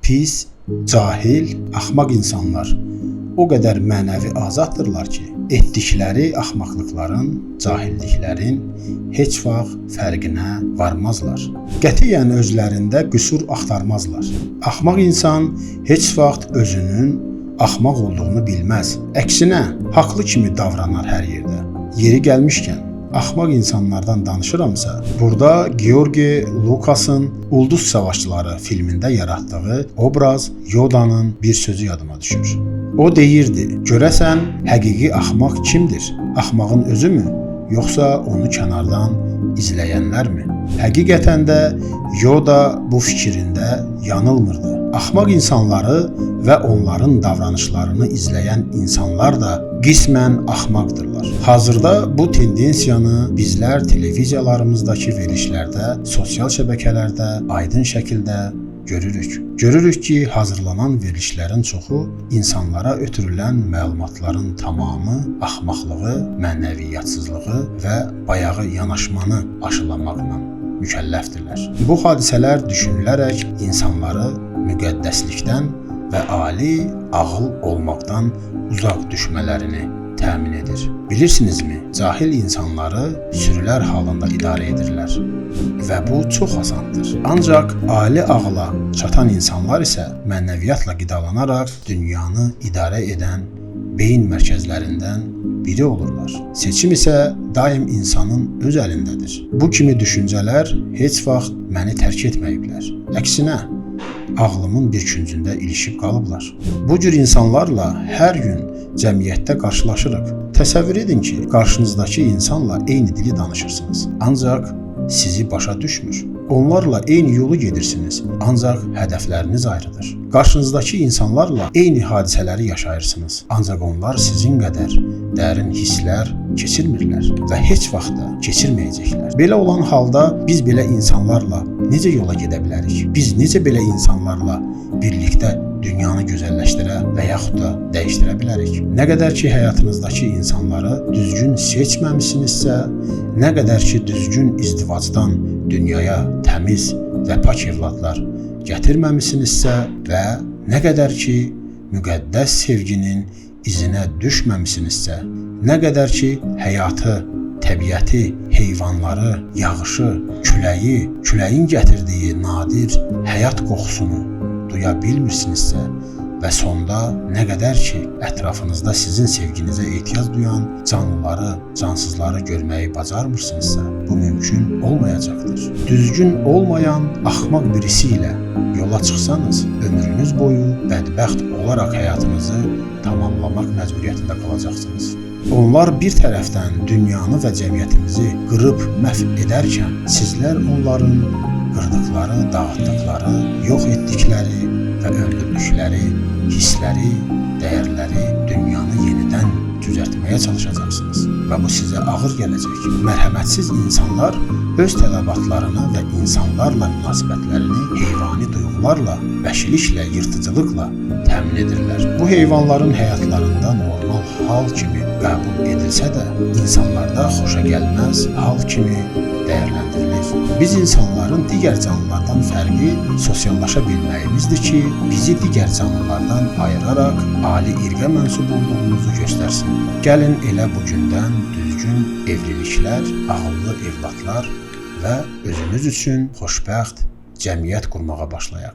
pis, cahil, axmaq insanlar o qədər mənəvi azaddırlar ki, etdikləri axmaqlıqların, cahilliklərin heç vaxt fərqinə varmazlar. Qətiyyən özlərində qüsur axtarmazlar. Axmaq insan heç vaxt özünün axmaq olduğunu bilməz. Əksinə, haqlı kimi davranar hər yerdə. Yeri gəlmişkən, axmaq insanlardan danışıramsa, burada Georgi Lukasın Ulduz Savaşçıları filmində yaratdığı obraz Yoda'nın bir sözü yadıma düşür. O deyirdi, görəsən həqiqi axmaq kimdir? Axmağın özü mü? Yoxsa onu kənardan izləyənlərmi? Həqiqətən də Yoda bu fikrində yanılmırdı. Axmaq insanları və onların davranışlarını izləyən insanlar da qismən axmaqdırlar. Hazırda bu tendensiyanı bizlər televiziyalarımızdakı verilişlərdə, sosial şəbəkələrdə aydın şəkildə görürük. Görürük ki, hazırlanan verilişlərin çoxu insanlara ötürülən məlumatların tamamı axmaqlığı, mənəviyyatsızlığı və bayağı yanaşmanı aşılamaqla mükəlləfdirlər. Bu hadisələr düşünülərək insanları müqəddəslikdən və ali ağıl olmaqdan uzaq düşmələrini təmin edir. Bilirsinizmi, cahil insanları sürülər halında idarə edirlər və bu çox asandır. Ancaq ali ağla çatan insanlar isə mənəviyyatla qidalanaraq dünyanı idarə edən beyin mərkəzlərindən biri olurlar. Seçim isə daim insanın öz əlindədir. Bu kimi düşüncələr heç vaxt məni tərk etməyiblər. Əksinə, ağlımın bir küncündə ilişib qalıblar. Bu cür insanlarla hər gün cəmiyyətdə qarşılaşırıq. Təsəvvür edin ki, qarşınızdakı insanla eyni dili danışırsınız, ancaq sizi başa düşmür. Onlarla eyni yolu gedirsiniz, ancaq hədəfləriniz ayrıdır. Qarşınızdakı insanlarla eyni hadisələri yaşayırsınız, ancaq onlar sizin qədər dərin hisslər keçirmirlər və heç vaxt da keçirməyəcəklər. Belə olan halda biz belə insanlarla necə yola gedə bilərik? Biz necə belə insanlarla birlikdə dünyanı gözəlləşdirə və yaxud da dəyişdirə bilərik? Nə qədər ki, həyatınızdakı insanları düzgün seçməmisinizsə, nə qədər ki, düzgün izdivacdan dünyaya təmiz və pak evladlar gətirməmisinizsə və nə qədər ki, müqəddəs sevginin izinə düşməmisinizsə, nə qədər ki, həyatı, təbiəti, heyvanları, yağışı, küləyin gətirdiyi nadir həyat qoxusunu duya bilmirsinizsə və sonda nə qədər ki, ətrafınızda sizin sevginizə ehtiyac duyan canlıları, cansızları görməyi bacarmırsınızsa, bu mümkün olmayacaqdır. Düzgün olmayan axmaq birisi ilə yola çıxsanız, ömrünüz boyu bədbəxt olaraq həyatınızı tamamlamaq məcburiyyətində qalacaqsınız. Onlar bir tərəfdən dünyanı və cəmiyyətimizi qırıb məhv edərkən, sizlər onların qırdıqları, dağıtdıqları, yox etdikləri və öldürdükləri hissləri, dəyərləri, dünyanı yenidən düzəltməyə çalışacaqsınız və bu sizə ağır gələcək. Mərhəmətsiz insanlar öz tələbatlarını və insanlarla münasibətlərini heyvani duyğularla, vəhşiliklə, yırtıcılıqla təmin edirlər. Bu heyvanların həyatlarında normal hal kimi qəbul edilsə də, insanlarda xoşa gəlməz hal kimi dəyərləndirilir. Biz insanların digər canlılardan fərqi sosiallaşa bilməyimizdir ki, bizi digər canlılardan ayıraraq ali irqə mənsub olduğumuzu göstərsin. Gəlin elə bugündən düzgün evliliklər, ağıllı evladlar və özümüz üçün xoşbəxt cəmiyyət qurmağa başlayaq.